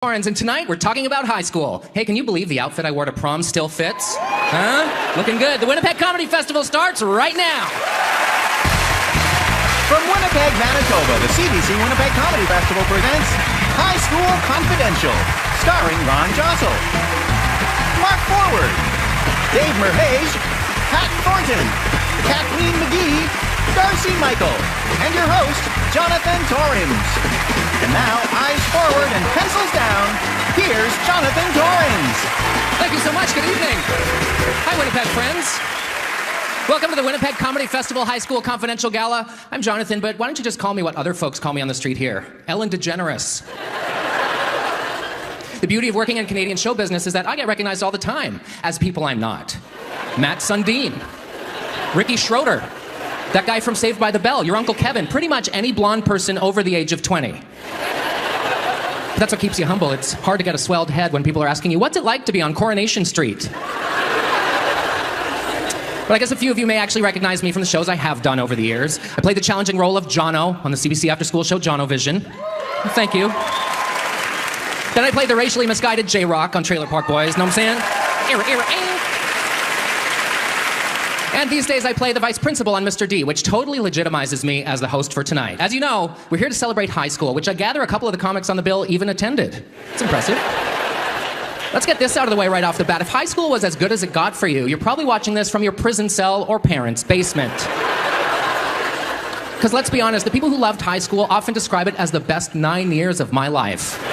Torrens, and tonight we're talking about high school. Hey, can you believe the outfit I wore to prom still fits? Huh? Looking good. The Winnipeg Comedy Festival starts right now. From Winnipeg, Manitoba, the CBC Winnipeg Comedy Festival presents High School Confidential, starring Ron Josol, Mark Forward, Dave Merheje, Pat Thornton, Kathleen McGee, Darcy Michael, and your host, Jonathan Torrens. And now, eyes forward and pencils down, here's Jonathan Torrens. Thank you so much. Good evening. Hi, Winnipeg friends. Welcome to the Winnipeg Comedy Festival High School Confidential Gala. I'm Jonathan, but why don't you just call me what other folks call me on the street here? Ellen DeGeneres. The beauty of working in Canadian show business is that I get recognized all the time as people I'm not. Matt Sundin, Ricky Schroeder, that guy from Saved by the Bell, your Uncle Kevin, pretty much any blonde person over the age of 20. That's what keeps you humble. It's hard to get a swelled head when people are asking you, what's it like to be on Coronation Street? But I guess a few of you may actually recognize me from the shows I have done over the years. I played the challenging role of Jono on the CBC after-school show Jono-Vision. Thank you. Then I played the racially misguided J-Rock on Trailer Park Boys, know what I'm saying? And these days I play the vice principal on Mr. D, which totally legitimizes me as the host for tonight. As you know, we're here to celebrate high school, which I gather a couple of the comics on the bill even attended. It's impressive. Let's get this out of the way right off the bat. If high school was as good as it got for you, you're probably watching this from your prison cell or parents' basement. Because let's be honest, the people who loved high school often describe it as the best 9 years of my life.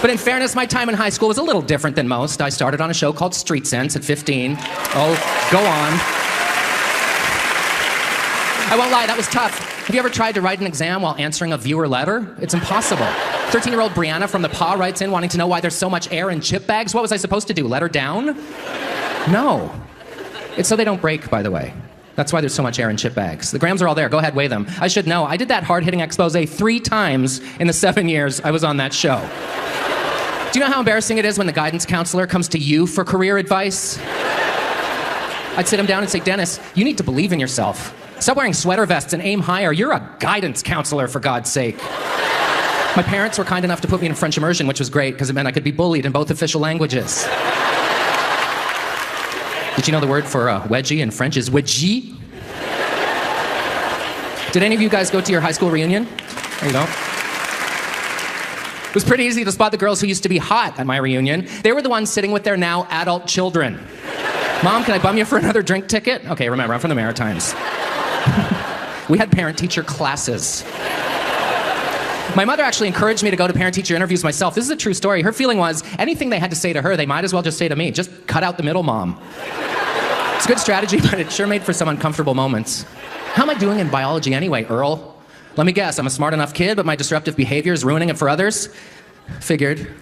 But in fairness, my time in high school was a little different than most. I started on a show called Street Sense at 15. Oh, go on. I won't lie, that was tough. Have you ever tried to write an exam while answering a viewer letter? It's impossible. 13-year-old Brianna from the Paw writes in wanting to know why there's so much air in chip bags. What was I supposed to do, let her down? No. It's so they don't break, by the way. That's why there's so much air in chip bags. The grams are all there. Go ahead, weigh them. I should know. I did that hard-hitting expose 3 times in the 7 years I was on that show. Do you know how embarrassing it is when the guidance counselor comes to you for career advice? I'd sit him down and say, Dennis, you need to believe in yourself. Stop wearing sweater vests and aim higher. You're a guidance counselor, for God's sake. My parents were kind enough to put me in French immersion, which was great, because it meant I could be bullied in both official languages. Did you know the word for wedgie in French is wedgie? Did any of you guys go to your high school reunion? There you go. It was pretty easy to spot the girls who used to be hot at my reunion. They were the ones sitting with their now adult children. Mom, can I bum you for another drink ticket? Okay, remember, I'm from the Maritimes. We had parent-teacher classes. My mother actually encouraged me to go to parent-teacher interviews myself. This is a true story. Her feeling was, anything they had to say to her, they might as well just say to me. Just cut out the middle, Mom. It's a good strategy, but it sure made for some uncomfortable moments. How am I doing in biology anyway, Earl? Let me guess, I'm a smart enough kid, but my disruptive behavior is ruining it for others? Figured.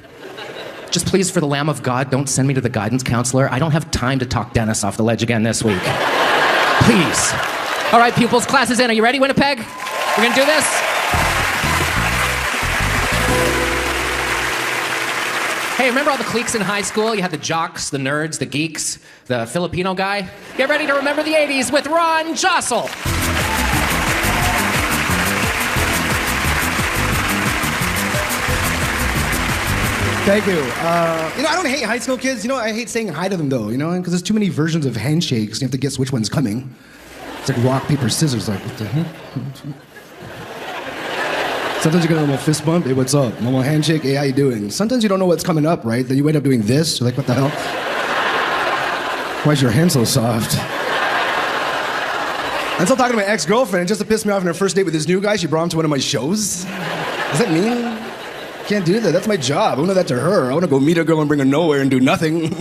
Just please, for the Lamb of God, don't send me to the guidance counselor. I don't have time to talk Dennis off the ledge again this week. Please. All right, pupils, class is in. Are you ready, Winnipeg? We're gonna do this? Hey, remember all the cliques in high school? You had the jocks, the nerds, the geeks, the Filipino guy. Get ready to remember the 80s with Ron Josol. Thank you. I don't hate high school kids. I hate saying hi to them, though, because there's too many versions of handshakes. You have to guess which one's coming. It's like rock, paper, scissors. Like, what the heck? Sometimes you get a little fist bump. Hey, what's up? Normal handshake. Hey, how you doing? Sometimes you don't know what's coming up, right? Then you end up doing this. You're like, what the hell? Why is your hand so soft? I'm still talking to my ex-girlfriend. Just to piss me off on her first date with this new guy, she brought him to one of my shows. Does that mean? Can't do that. That's my job. I want to do that to her. I want to go meet a girl and bring her nowhere and do nothing.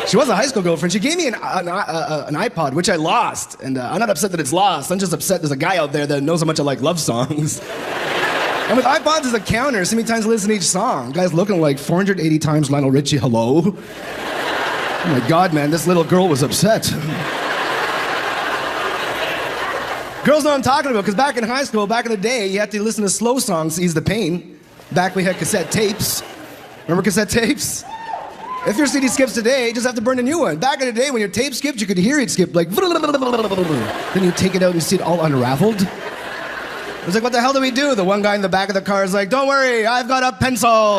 She was a high school girlfriend. She gave me an iPod, which I lost. And I'm not upset that it's lost. I'm just upset there's a guy out there that knows how much I like love songs. And with iPods, there's a counter. So many times I listen to each song. Guy's looking like 480 times Lionel Richie, hello. Oh my God, man, this little girl was upset. Girls know what I'm talking about, because back in high school, back in the day, you had to listen to slow songs to ease the pain. Back we had cassette tapes. Remember cassette tapes? If your CD skips today, you just have to burn a new one. Back in the day, when your tape skipped, you could hear it skip, like... Then you take it out and see it all unraveled. was like, what the hell do we do? The one guy in the back of the car is like, don't worry, I've got a pencil.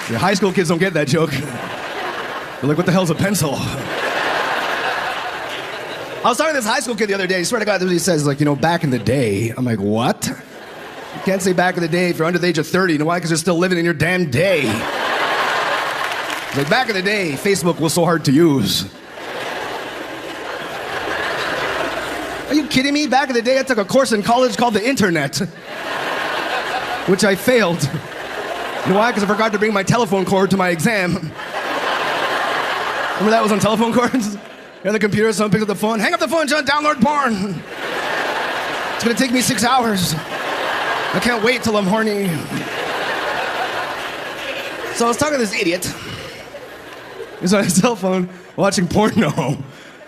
The high school kids don't get that joke. They're like, what the hell's a pencil? I was talking to this high school kid the other day. I swear to God, he says, like, back in the day. I'm like, what? You can't say back in the day if you're under the age of 30. You know why? Because you're still living in your damn day. He's like, back in the day, Facebook was so hard to use. Are you kidding me? Back in the day, I took a course in college called the internet, which I failed. You know why? Because I forgot to bring my telephone cord to my exam. Remember that was on telephone cords? You're on the computer, someone picks up the phone. Hang up the phone, John, download porn. It's gonna take me 6 hours. I can't wait till I'm horny. So I was talking to this idiot. He's on his cell phone watching porno.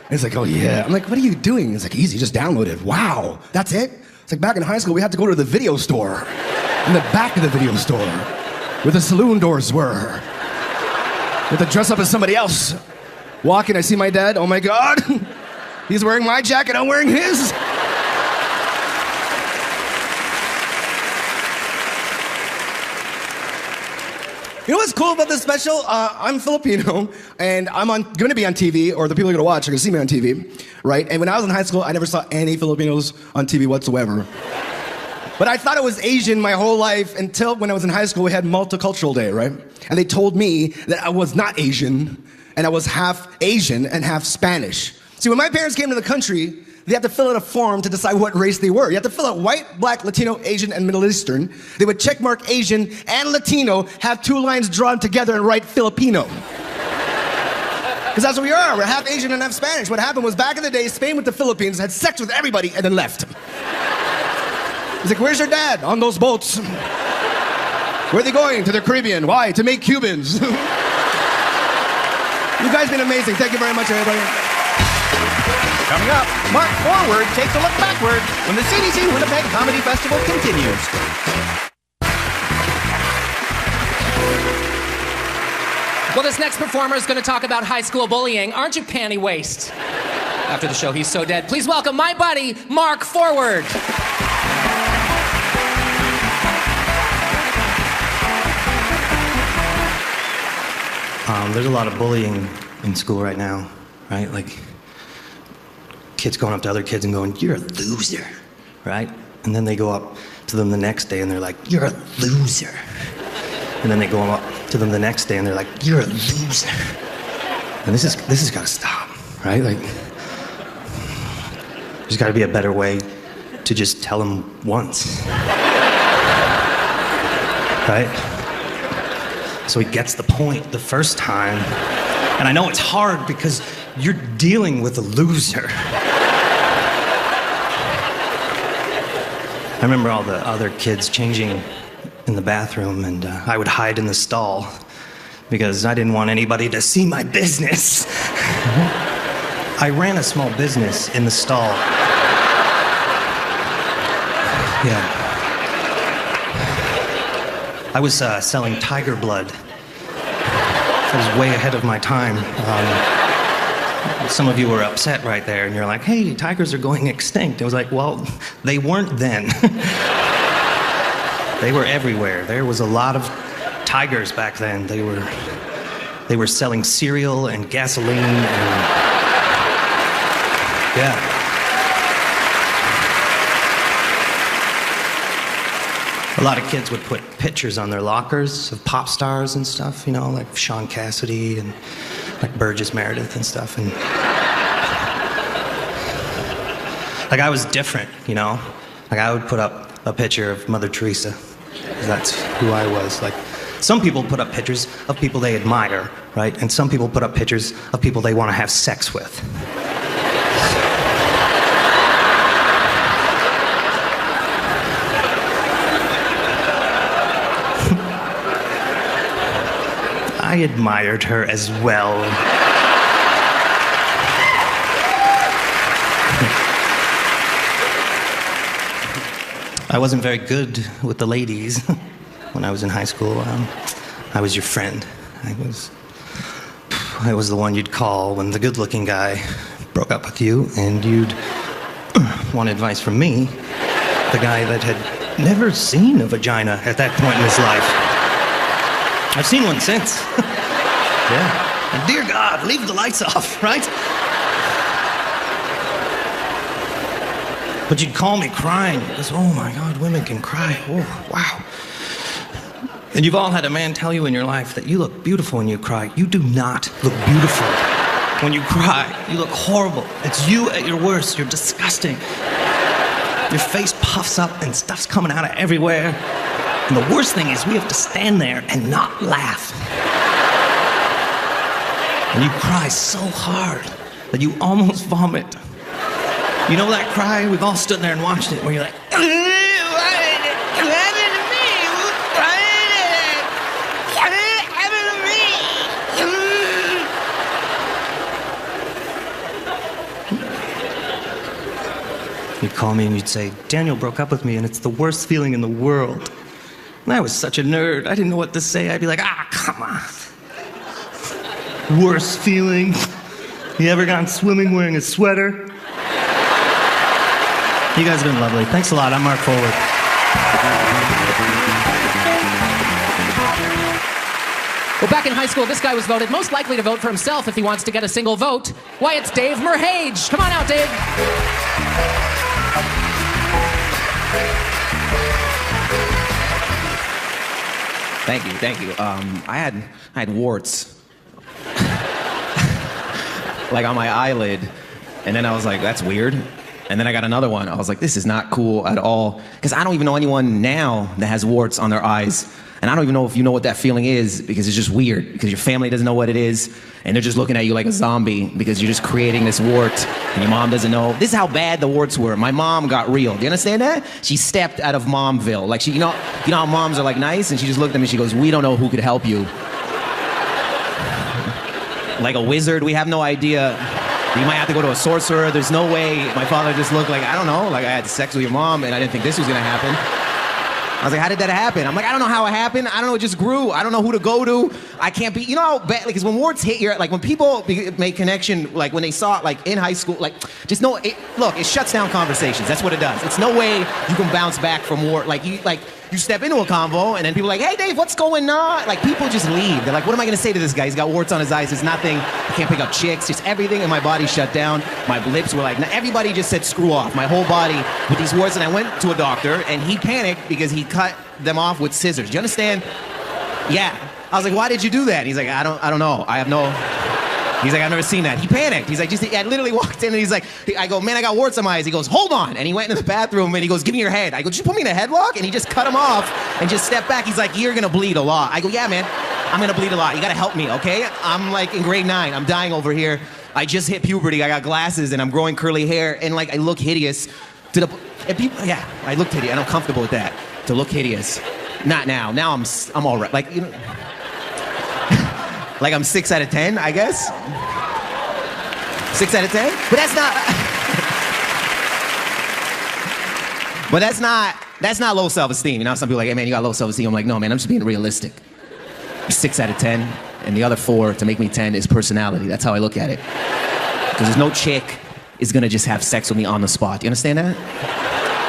He's like, oh yeah. I'm like, what are you doing? He's like, easy, just download it. Wow, that's it? It's like back in high school, we had to go to the video store. In the back of the video store, where the saloon doors were. We had to dress up as somebody else. Walking, I see my dad. Oh my God. He's wearing my jacket, I'm wearing his. You know what's cool about this special? I'm Filipino, and I'm going to be on TV, or the people are going to watch are going to see me on TV, right? And when I was in high school, I never saw any Filipinos on TV whatsoever. But I thought it was Asian my whole life until when I was in high school, we had Multicultural Day, right? And they told me that I was not Asian, and I was half Asian and half Spanish. See, when my parents came to the country, they had to fill out a form to decide what race they were. You had to fill out white, black, Latino, Asian, and Middle Eastern. They would check mark Asian and Latino, have 2 lines drawn together and write Filipino. Because that's what we are. We're half Asian and half Spanish. What happened was back in the day, Spain with the Philippines had sex with everybody and then left. He's like, where's your dad? On those boats. Where are they going? To the Caribbean. Why? To make Cubans. You guys been amazing. Thank you very much, everybody. Coming up, Mark Forward takes a look backward when the CDC Winnipeg Comedy Festival continues. Well, this next performer is going to talk about high school bullying. Aren't you panty waste? After the show, he's so dead. Please welcome my buddy, Mark Forward. There's a lot of bullying in school right now, right? Like, kids going up to other kids and going, you're a loser, right? And then they go up to them the next day and they're like, you're a loser. And then they go up to them the next day and they're like, you're a loser. And this has got to stop, right? Like, there's got to be a better way to just tell them once, right? So he gets the point the first time. And I know it's hard because you're dealing with a loser. I remember all the other kids changing in the bathroom, and I would hide in the stall because I didn't want anybody to see my business. I ran a small business in the stall. Yeah. I was selling tiger blood. I was way ahead of my time. Some of you were upset right there, and you're like, hey, tigers are going extinct. I was like, well, they weren't then. They were everywhere. There was a lot of tigers back then. They were selling cereal and gasoline and... Yeah. A lot of kids would put pictures on their lockers of pop stars and stuff, you know, like Sean Cassidy and like Burgess Meredith and stuff. And like I was different, you know. Like I would put up a picture of Mother Teresa, 'cause that's who I was. Like some people put up pictures of people they admire, right? And some people put up pictures of people they want to have sex with. I admired her as well. I wasn't very good with the ladies when I was in high school. I was your friend. I was the one you'd call when the good-looking guy broke up with you, and you'd want advice from me, the guy that had never seen a vagina at that point in his life. I've seen one since. Yeah. And dear God, leave the lights off, right? But you'd call me crying. Because, oh my God, women can cry. Oh, wow. And you've all had a man tell you in your life that you look beautiful when you cry. You do not look beautiful when you cry. You look horrible. It's you at your worst. You're disgusting. Your face puffs up and stuff's coming out of everywhere. And the worst thing is we have to stand there and not laugh. And you cry so hard that you almost vomit. You know that cry? We've all stood there and watched it where you're like, you'd call me and you'd say, Daniel broke up with me and it's the worst feeling in the world. And I was such a nerd. I didn't know what to say. I'd be like, come on. Worst feeling. You ever gone swimming wearing a sweater? You guys have been lovely. Thanks a lot. I'm Mark Forward. Well, back in high school, this guy was voted most likely to vote for himself if he wants to get a single vote. Why, it's Dave Merheje. Come on out, Dave. Thank you. I had warts, like on my eyelid, and then I was like, that's weird. And then I got another one. I was like, this is not cool at all, because I don't even know anyone now that has warts on their eyes. And I don't even know if you know what that feeling is, because it's just weird, because your family doesn't know what it is, and they're just looking at you like a zombie because you're just creating this wart, and your mom doesn't know. This is how bad the warts were. My mom got real. Do you understand that? She stepped out of Momville. Like, you know how moms are like nice, and she just looked at me and she goes, we don't know who could help you. Like a wizard, we have no idea. You might have to go to a sorcerer. There's no way. My father just looked like, I don't know, like I had sex with your mom, and I didn't think this was gonna happen. I was like, how did that happen? I'm like, I don't know how it happened. I don't know, it just grew. I don't know who to go to. I can't be, you know how bad, because when warts hit your, like when people make connection, like when they saw it like in high school, like just know, look, it shuts down conversations. That's what it does. It's no way you can bounce back from wart. Like you step into a convo and then people are like, hey Dave, what's going on? Like people just leave. They're like, what am I gonna say to this guy? He's got warts on his eyes, there's nothing. I can't pick up chicks, just everything in my body shut down. My lips were like, everybody just said screw off. My whole body with these warts, and I went to a doctor and he panicked because he cut them off with scissors. Do you understand? Yeah. I was like, why did you do that? And he's like, I don't know. He's like, I've never seen that. He panicked. He's like, I literally walked in and he's like, I go, man, I got warts on my eyes. He goes, hold on. And he went into the bathroom and he goes, give me your head. I go, did you put me in a headlock? And he just cut him off and just stepped back. He's like, you're gonna bleed a lot. I go, yeah, man, I'm gonna bleed a lot. You gotta help me, okay? I'm like in grade 9. I'm dying over here. I just hit puberty. I got glasses and I'm growing curly hair and like I look hideous. Yeah, I looked hideous and I'm comfortable with that. To look hideous. Not now. Now I'm all right. Like, you know, like I'm 6 out of 10, I guess. 6 out of 10? But that's not low self-esteem. You know, some people are like, hey man, you got low self-esteem. I'm like, no man, I'm just being realistic. 6 out of 10, and the other 4 to make me 10 is personality. That's how I look at it. Because there's no chick is gonna just have sex with me on the spot. You understand that?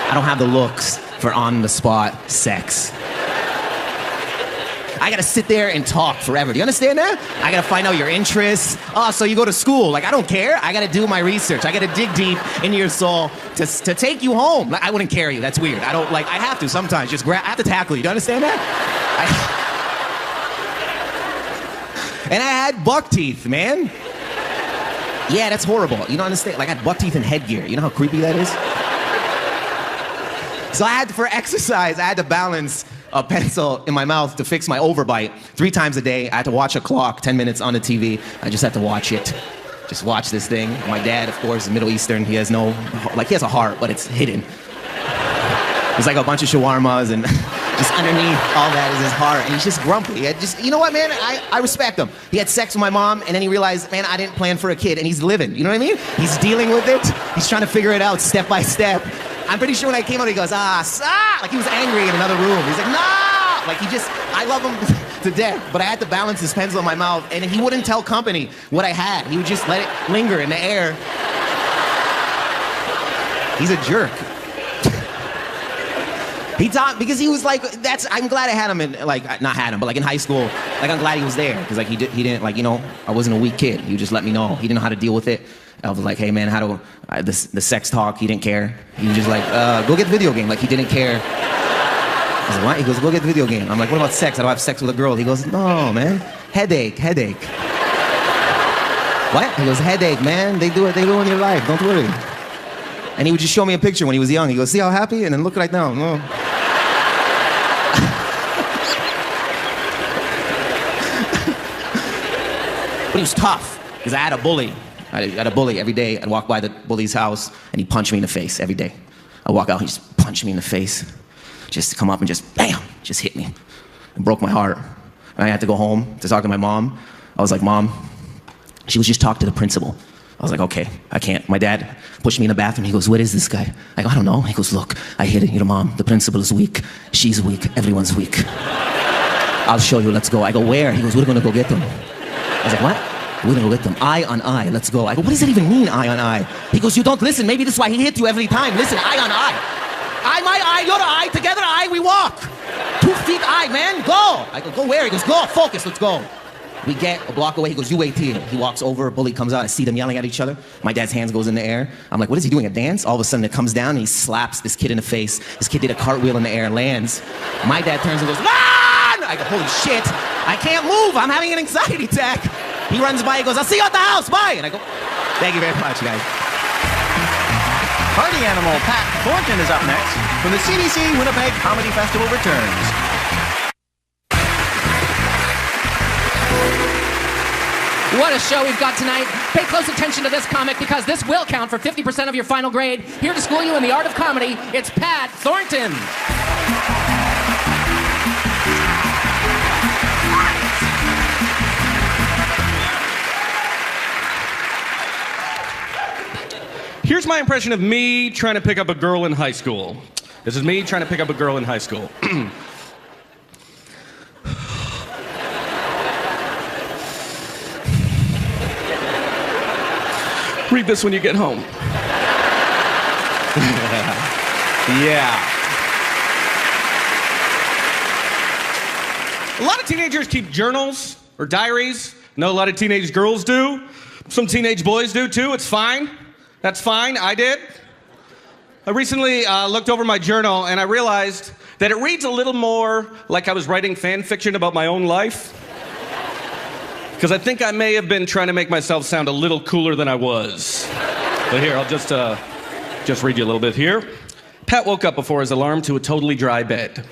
I don't have the looks for on-the-spot sex. I gotta sit there and talk forever. Do you understand that? I gotta find out your interests. Oh, so you go to school. Like, I don't care. I gotta do my research. I gotta dig deep into your soul to take you home. Like, I wouldn't carry you. That's weird. I don't, like, I have to sometimes. I have to tackle you. Do you understand that? And I had buck teeth, man. Yeah, that's horrible. You don't understand? Like, I had buck teeth and headgear. You know how creepy that is? So for exercise, I had to balance a pencil in my mouth to fix my overbite 3 times a day. I had to watch a clock, 10 minutes on the TV. I just had to watch it. Just watch this thing. My dad, of course, is Middle Eastern. He has he has a heart, but it's hidden. There's like a bunch of shawarmas and just underneath all that is his heart. And he's just grumpy. You know what, man? I respect him. He had sex with my mom and then he realized, man, I didn't plan for a kid. And he's living, you know what I mean? He's dealing with it. He's trying to figure it out step by step. I'm pretty sure when I came out, he goes, like he was angry in another room. He's like, no! Like I love him to death, but I had to balance his pencil in my mouth, and he wouldn't tell company what I had. He would just let it linger in the air. He's a jerk. He taught, because he was like, I'm glad I had him in, like, not had him, but like in high school, like I'm glad he was there, because like he didn't, like, you know, I wasn't a weak kid. He would just let me know. He didn't know how to deal with it. I was like, hey man, the sex talk, he didn't care. He was just like, go get the video game. Like, he didn't care. I was like, what? He goes, go get the video game. I'm like, what about sex? I don't have sex with a girl. He goes, no, man. Headache. What? He goes, headache, man. They ruin your life. Don't worry. And he would just show me a picture when he was young. He goes, see how happy? And then look right now. No. But he was tough, because I had a bully. I had a bully every day. I'd walk by the bully's house, and he'd punch me in the face every day. I'd walk out, he'd just punch me in the face. Just to come up and just, bam, just hit me. It broke my heart. And I had to go home to talk to my mom. I was like, Mom, she was just talk to the principal. I was like, okay, I can't. My dad pushed me in the bathroom. He goes, what is this guy? I go, I don't know. He goes, look, I hit it. You know, Mom, the principal is weak. She's weak. Everyone's weak. I'll show you. Let's go. I go, where? He goes, we're going to go get them. I was like, what? We're going to go get them. Eye on eye. Let's go. I go, what does it even mean, eye on eye? He goes, you don't listen. Maybe this is why he hit you every time. Listen, eye on eye. Eye, my eye, your eye. Together, eye, we walk. 2 feet, eye, man. Go. I go, go where? He goes, go. Focus. Let's go. We get a block away. He goes, you wait here. He walks over. A bully comes out. I see them yelling at each other. My dad's hands goes in the air. I'm like, what is he doing, a dance? All of a sudden, it comes down, and he slaps this kid in the face. This kid did a cartwheel in the air and lands. My dad turns and goes, run! I go, holy shit. I can't move. I'm having an anxiety attack. He runs by. He goes, I'll see you at the house. Bye. And I go, thank you very much, guys. Party animal Pat Thornton is up next when the CDC Winnipeg Comedy Festival returns. What a show we've got tonight. Pay close attention to this comic, because this will count for 50% of your final grade. Here to school you in the art of comedy, it's Pat Thornton. Here's my impression of me trying to pick up a girl in high school. This is me trying to pick up a girl in high school. Read this when you get home. Yeah. A lot of teenagers keep journals or diaries. I know a lot of teenage girls do. Some teenage boys do too. It's fine. That's fine. I did. I recently looked over my journal, and I realized that it reads a little more like I was writing fan fiction about my own life. Because I think I may have been trying to make myself sound a little cooler than I was. But here, I'll just read you a little bit here. Pat woke up before his alarm to a totally dry bed.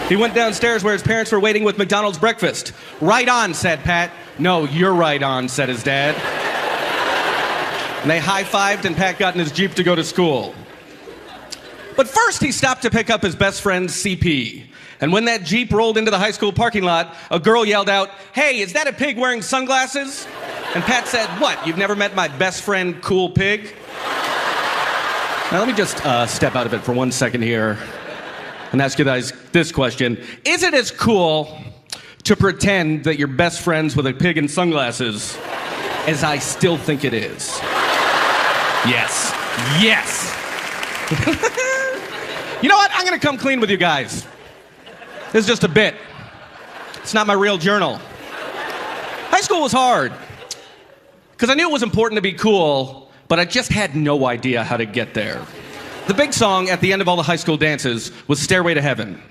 He went downstairs where his parents were waiting with McDonald's breakfast. Right on, said Pat. No, you're right on, said his dad. And they high-fived, and Pat got in his Jeep to go to school. But first, he stopped to pick up his best friend, CP. And when that Jeep rolled into the high school parking lot, a girl yelled out, "Hey, is that a pig wearing sunglasses?" And Pat said, "What, you've never met my best friend, Cool Pig?" Now, let me just step out of it for 1 second here and ask you guys this question. Is it as cool to pretend that you're best friends with a pig in sunglasses as I still think it is? Yes. Yes. You know what? I'm going to come clean with you guys. This is just a bit. It's not my real journal. High school was hard because I knew it was important to be cool, but I just had no idea how to get there. The big song at the end of all the high school dances was Stairway to Heaven.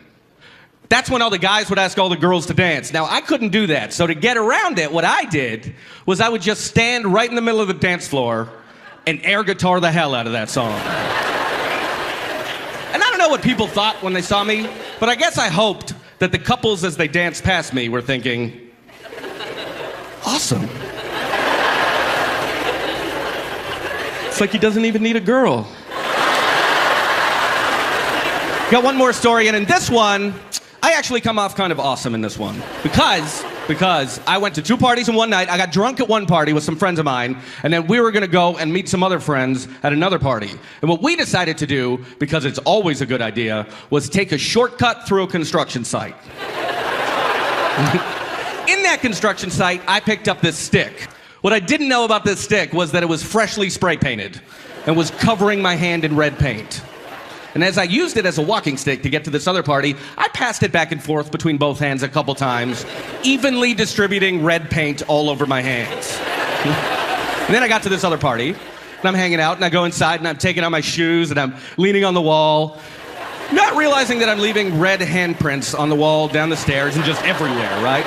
That's when all the guys would ask all the girls to dance. Now, I couldn't do that, so to get around it, what I did was I would just stand right in the middle of the dance floor and air guitar the hell out of that song. And I don't know what people thought when they saw me, but I guess I hoped that the couples as they danced past me were thinking, awesome. It's like he doesn't even need a girl. Got one more story, and in this one, I actually come off kind of awesome in this one. Because because I went to 2 parties in one night. I got drunk at one party with some friends of mine, and then we were going to go and meet some other friends at another party. And what we decided to do, because it's always a good idea, was take a shortcut through a construction site. In that construction site, I picked up this stick. What I didn't know about this stick was that it was freshly spray painted and was covering my hand in red paint. And as I used it as a walking stick to get to this other party, I passed it back and forth between both hands a couple times, evenly distributing red paint all over my hands. And then I got to this other party, and I'm hanging out, and I go inside, and I'm taking out my shoes, and I'm leaning on the wall, not realizing that I'm leaving red handprints on the wall, down the stairs, and just everywhere, right?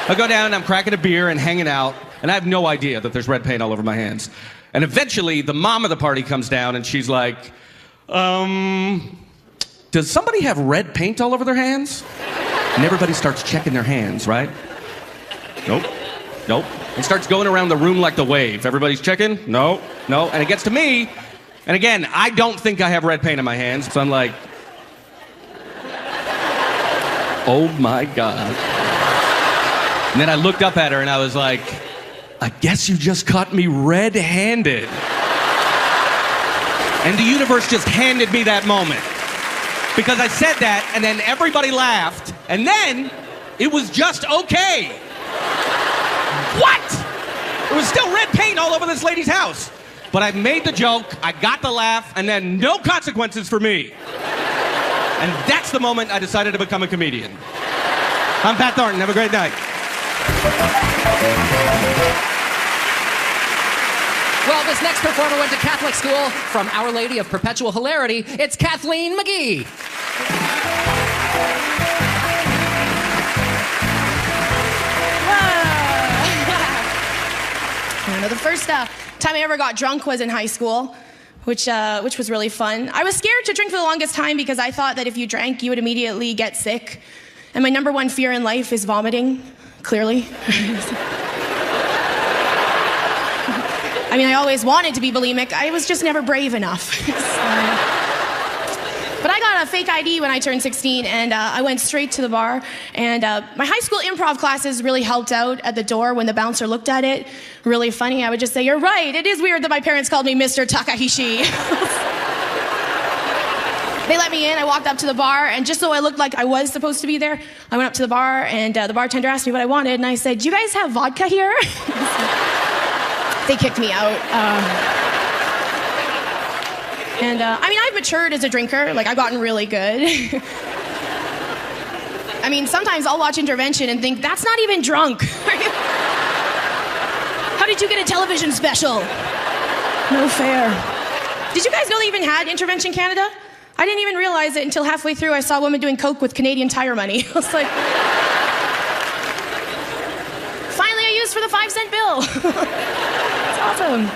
I go down, and I'm cracking a beer and hanging out, and I have no idea that there's red paint all over my hands. And eventually, the mom of the party comes down, and she's like, does somebody have red paint all over their hands? And everybody starts checking their hands, right? Nope. It starts going around the room like the wave. Everybody's checking? No. And it gets to me, and again, I don't think I have red paint on my hands, so I'm like, oh my God. And then I looked up at her and I was like, I guess you just caught me red-handed. And the universe just handed me that moment. Because I said that, and then everybody laughed, and then it was just okay. What? There was still red paint all over this lady's house. But I made the joke, I got the laugh, and then no consequences for me. And that's the moment I decided to become a comedian. I'm Pat Thornton. Have a great night. Well, this next performer went to Catholic school. From Our Lady of Perpetual Hilarity, it's Kathleen McGee. The first time I ever got drunk was in high school, which was really fun. I was scared to drink for the longest time because I thought that if you drank, you would immediately get sick. And my number one fear in life is vomiting, clearly. I mean, I always wanted to be bulimic. I was just never brave enough. But I got a fake ID when I turned 16, and I went straight to the bar. And my high school improv classes really helped out at the door when the bouncer looked at it. Really funny. I would just say, "You're right. It is weird that my parents called me Mr. Takahashi." They let me in. I walked up to the bar, and just so I looked like I was supposed to be there, I went up to the bar, and the bartender asked me what I wanted, and I said, "Do you guys have vodka here?" They kicked me out. I mean, I've matured as a drinker. Like, I've gotten really good. I mean, sometimes I'll watch Intervention and think, that's not even drunk. How did you get a television special? No fair. Did you guys know they even had Intervention Canada? I didn't even realize it until halfway through I saw a woman doing coke with Canadian Tire money. I was like, finally I used for the 5-cent bill. It's awesome.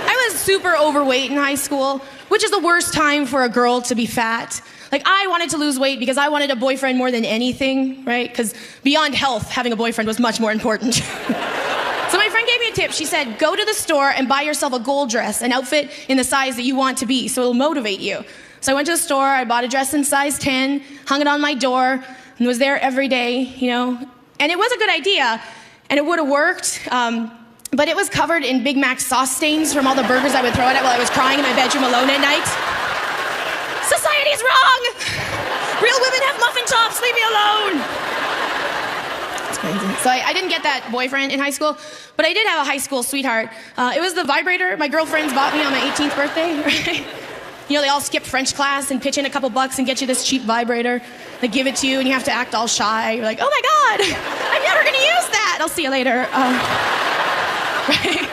I was super overweight in high school, which is the worst time for a girl to be fat. Like, I wanted to lose weight because I wanted a boyfriend more than anything, right? Because beyond health, having a boyfriend was much more important. So my friend gave me a tip. She said, go to the store and buy yourself a gold dress, an outfit in the size that you want to be, so it'll motivate you. So I went to the store, I bought a dress in size 10, hung it on my door, and was there every day, you know? And it was a good idea, and it would have worked, but it was covered in Big Mac sauce stains from all the burgers I would throw at it while I was crying in my bedroom alone at night. Society's wrong! Real women have muffin tops, leave me alone! It's crazy. So I didn't get that boyfriend in high school, but I did have a high school sweetheart. It was the vibrator my girlfriends bought me on my 18th birthday, right? You know, they all skip French class and pitch in a couple bucks and get you this cheap vibrator. They give it to you and you have to act all shy. You're like, oh my God, I'm never gonna use that. I'll see you later. Right?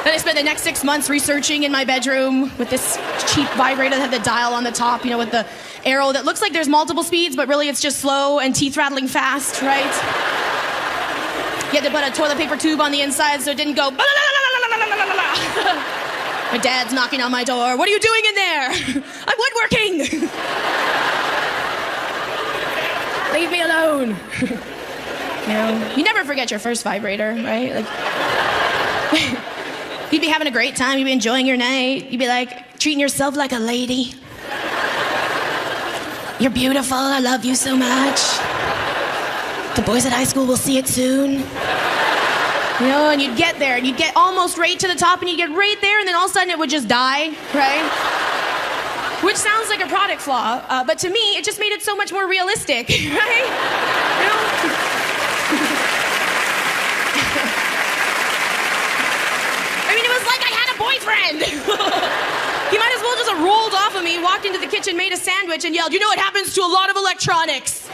Then I spent the next 6 months researching in my bedroom with this cheap vibrator that had the dial on the top, you know, with the arrow that looks like there's multiple speeds, but really it's just slow and teeth rattling fast, right? You had to put a toilet paper tube on the inside so it didn't go. My dad's knocking on my door. What are you doing in there? I'm woodworking. Leave me alone. You know, you never forget your first vibrator, right? Like, you'd be having a great time. You'd be enjoying your night. You'd be like treating yourself like a lady. You're beautiful. I love you so much. The boys at high school will see it soon. You know, and you'd get there, and you'd get almost right to the top, and you'd get right there, and then all of a sudden it would just die, right? Which sounds like a product flaw, but to me, it just made it so much more realistic, right? You know? I mean, it was like I had a boyfriend. He might as well just have rolled off of me, walked into the kitchen, made a sandwich, and yelled, "You know what happens to a lot of electronics?"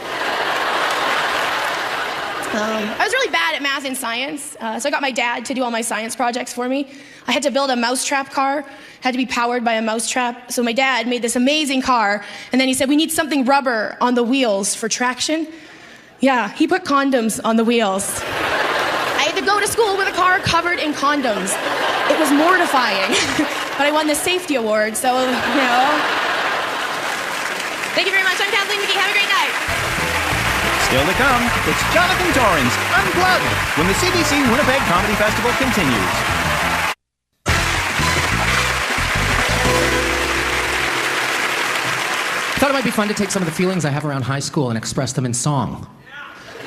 I was really bad at math and science, so I got my dad to do all my science projects for me. I had to build a mousetrap car, had to be powered by a mousetrap. So my dad made this amazing car, and then he said, "We need something rubber on the wheels for traction." Yeah, he put condoms on the wheels. I had to go to school with a car covered in condoms. It was mortifying, but I won the safety award, so, you know. Thank you very much. I'm Kathleen McGee. Have a great night. Still to come, it's Jonathan Torrens, Unplugged, when the CBC Winnipeg Comedy Festival continues. Thought it might be fun to take some of the feelings I have around high school and express them in song.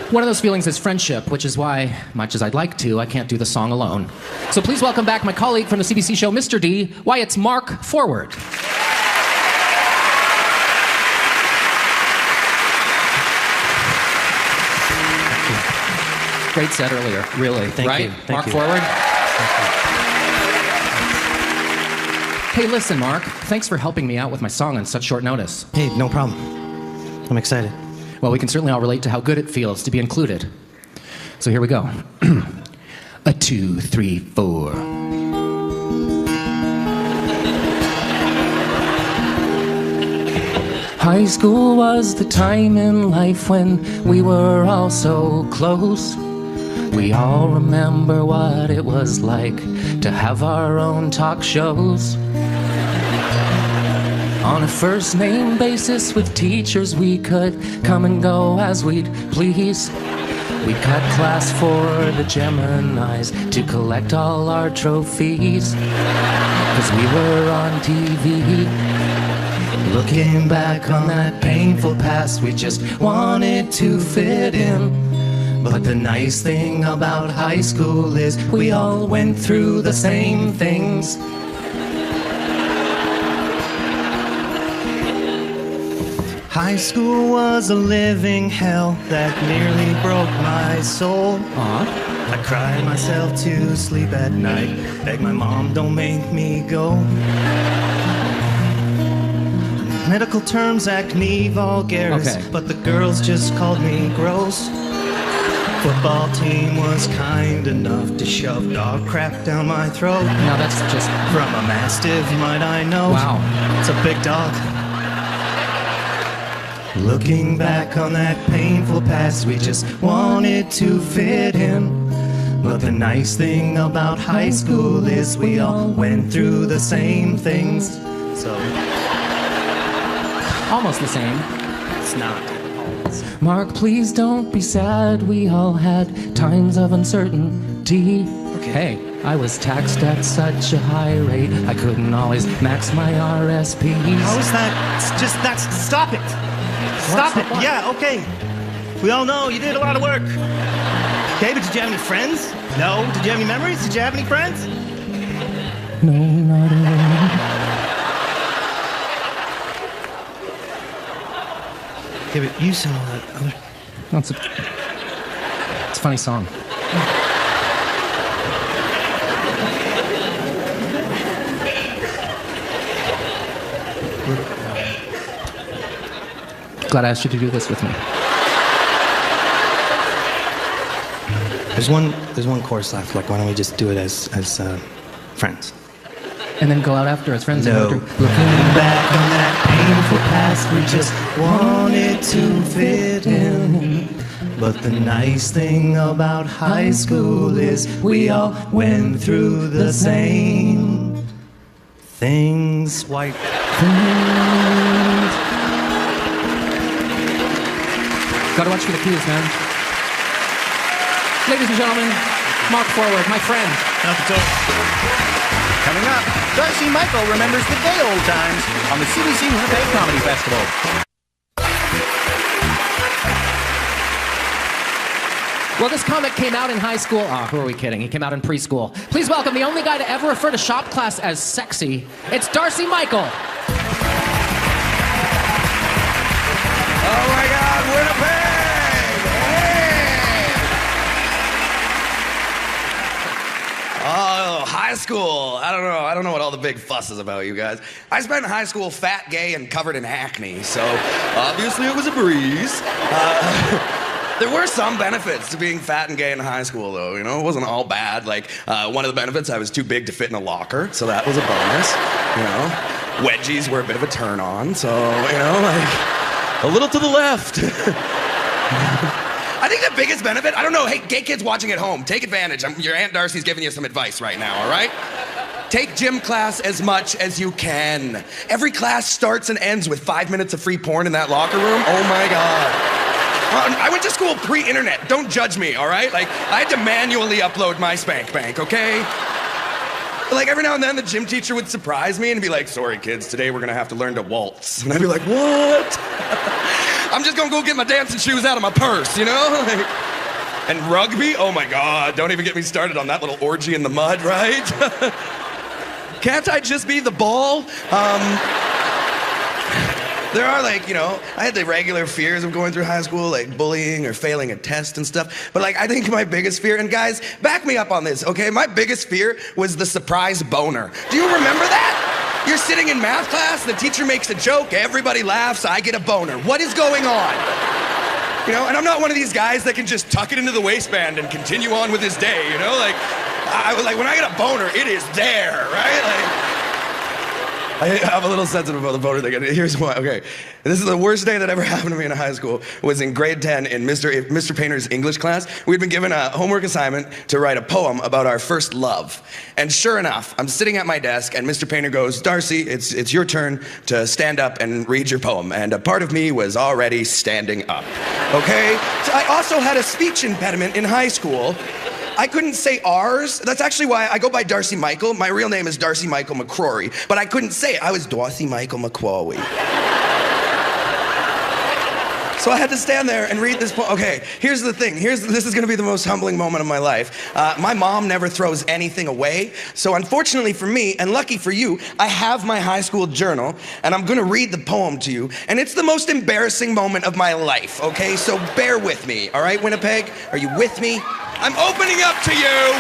One of those feelings is friendship, which is why, much as I'd like to, I can't do the song alone. So please welcome back my colleague from the CBC show, Mr. D. Why, it's Mark Forward. Great set earlier, really. Thank right? you. Thank Mark you. Forward. Hey, listen, Mark. Thanks for helping me out with my song on such short notice. Hey, no problem. I'm excited. Well, we can certainly all relate to how good it feels to be included. So here we go. 2, 3, 4. High school was the time in life when we were all so close. We all remember what it was like to have our own talk shows. On a first-name basis with teachers, we could come and go as we'd please. We cut class for the Geminis to collect all our trophies, 'cause we were on TV. Looking back on that painful past, we just wanted to fit in. But the nice thing about high school is we all went through the same things. High school was a living hell that nearly broke my soul. I cried myself to sleep at night, begged my mom, don't make me go. Medical terms, acne vulgaris, Okay. but the girls just called me gross. Football team was kind enough to shove dog crap down my throat. Now that's just... From a mastiff, might I know? Wow. It's a big dog. Looking back on that painful past, we just wanted to fit in. But the nice thing about high school is we all went through the same things. So, almost the same. it's not. Mark, please don't be sad. We all had times of uncertainty. Hey, I was taxed at such a high rate, I couldn't always max my RSPs. How is that? Stop it. Stop it. What? Yeah, okay. We all know you did a lot of work. Okay, but did you have any friends? No. Did you have any memories? Did you have any friends? No, not at all. Okay, but you said all that other... No, it's a funny song. Glad I asked you to do this with me. There's one chorus left. Like, why don't we just do it as friends? And then go out after as friends. No. And Looking back on that painful past, we just wanted to fit in. But the nice thing about high school is we all went through the same things. White things. Gotta watch for the cues, man. Ladies and gentlemen, Mark Forward, my friend. Coming up, Darcy Michael remembers the day old times on the CBC Winnipeg Comedy Festival. Well, this comic came out in high school. Oh, who are we kidding? He came out in preschool. Please welcome the only guy to ever refer to shop class as sexy. It's Darcy Michael. Oh my God, Winnipeg! Hey! Oh, high school. I don't know what all the big fuss is about, you guys. I spent high school fat, gay, and covered in acne, so obviously it was a breeze. There were some benefits to being fat and gay in high school, though. You know, it wasn't all bad. Like, one of the benefits, I was too big to fit in a locker, so that was a bonus. You know, wedgies were a bit of a turn on, so, you know, like, a little to the left. I think the biggest benefit, I don't know, hey, gay kids watching at home, take advantage. Your Aunt Darcy's giving you some advice right now, all right? Take gym class as much as you can. Every class starts and ends with 5 minutes of free porn in that locker room. Oh my God. I went to school pre-internet. Don't judge me, all right? Like, I had to manually upload my spank bank, okay? Like, every now and then, the gym teacher would surprise me and be like, sorry, kids, today we're gonna have to learn to waltz. And I'd be like, what? I'm just gonna go get my dancing shoes out of my purse, you know? Like, and rugby? Oh my God, don't even get me started on that little orgy in the mud, right? Can't I just be the ball? There are, like, you know, I had the regular fears of going through high school, like bullying or failing a test and stuff. But, like, I think my biggest fear, and guys, back me up on this, okay? My biggest fear was the surprise boner. Do you remember that? You're sitting in math class, the teacher makes a joke, everybody laughs, I get a boner. What is going on? You know, and I'm not one of these guys that can just tuck it into the waistband and continue on with his day, you know? Like, when I get a boner, it is there, right? Like, I'm a little sensitive about the boner thing. Here's why. Okay, this is the worst day that ever happened to me in high school. Was in grade 10 in Mr. Painter's English class. We'd been given a homework assignment to write a poem about our first love. And sure enough, I'm sitting at my desk, and Mr. Painter goes, "Darcy, it's your turn to stand up and read your poem." And a part of me was already standing up. Okay. So I also had a speech impediment in high school. I couldn't say R's. That's actually why I go by Darcy Michael. My real name is Darcy Michael McCrory, but I couldn't say it. I was Darcy Michael McCrory. So I had to stand there and read this poem. Okay, here's the thing. This is gonna be the most humbling moment of my life. My mom never throws anything away. So unfortunately for me, and lucky for you, I have my high school journal, and I'm gonna read the poem to you. And it's the most embarrassing moment of my life, okay? So bear with me, all right, Winnipeg? Are you with me? I'm opening up to you.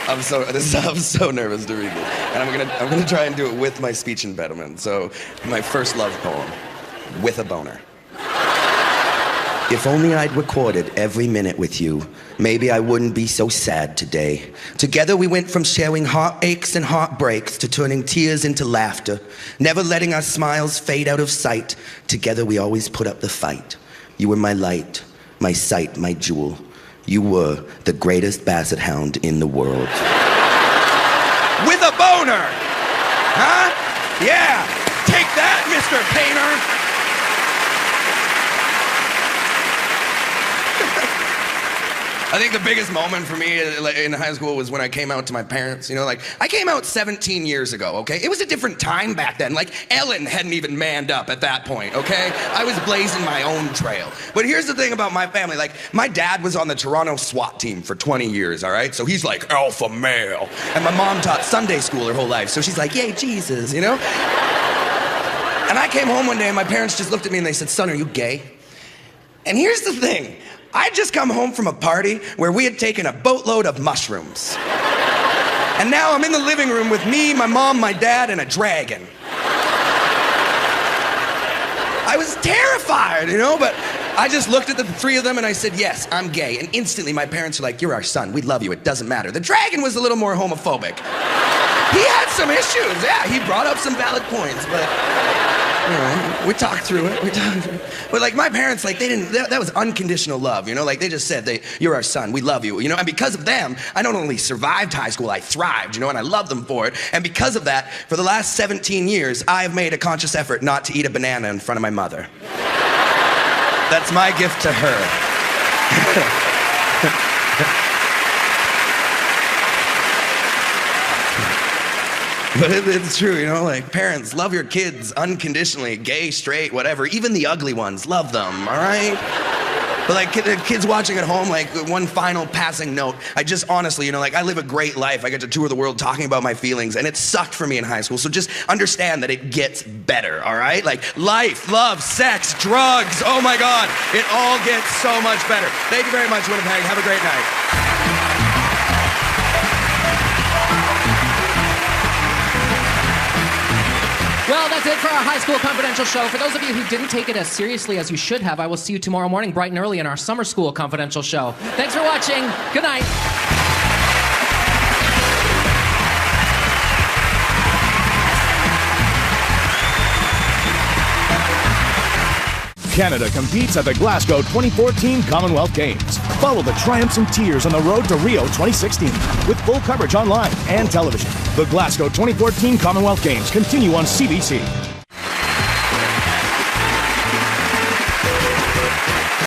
I'm so nervous to read this, and I'm gonna try and do it with my speech impediment. So, my first love poem, "With a Boner." If only I'd recorded every minute with you, maybe I wouldn't be so sad today. Together we went from sharing heartaches and heartbreaks to turning tears into laughter, never letting our smiles fade out of sight. Together we always put up the fight. You were my light, my sight, my jewel. You were the greatest basset hound in the world. With a boner! Huh? Yeah! Take that, Mr. Painter! I think the biggest moment for me in high school was when I came out to my parents. You know, like, I came out 17 years ago, okay? It was a different time back then. Like, Ellen hadn't even manned up at that point, okay? I was blazing my own trail. But here's the thing about my family. Like, my dad was on the Toronto SWAT team for 20 years, all right? So he's like alpha male. And my mom taught Sunday school her whole life. So she's like, yay, Jesus, you know? And I came home one day and my parents just looked at me and they said, "Son, are you gay?" And here's the thing. I'd just come home from a party where we had taken a boatload of mushrooms. And now I'm in the living room with me, my mom, my dad, and a dragon. I was terrified, you know, but I just looked at the three of them and I said, "Yes, I'm gay." And instantly my parents were like, "You're our son, we love you, it doesn't matter." The dragon was a little more homophobic. He had some issues, yeah, he brought up some valid points, but, you know, we talked through it, But like my parents, like they didn't, that was unconditional love, you know, like they just said, "You're our son, we love you," you know, and because of them, I not only survived high school, I thrived, you know, and I love them for it. And because of that, for the last 17 years, I have made a conscious effort not to eat a banana in front of my mother. That's my gift to her. But it's true, you know, like parents, love your kids unconditionally, gay, straight, whatever, even the ugly ones, love them, all right? But like kids watching at home, like one final passing note, I just honestly, you know, like I live a great life. I get to tour the world talking about my feelings, and it sucked for me in high school. So just understand that it gets better, all right? Like life, love, sex, drugs, oh my God, it all gets so much better. Thank you very much, Winnipeg. Have a great night. Well, that's it for our High School Confidential show. For those of you who didn't take it as seriously as you should have, I will see you tomorrow morning bright and early in our Summer School Confidential show. Thanks for watching. Good night. Canada competes at the Glasgow 2014 Commonwealth Games. Follow the triumphs and tears on the road to Rio 2016 with full coverage online and television. The Glasgow 2014 Commonwealth Games continue on CBC.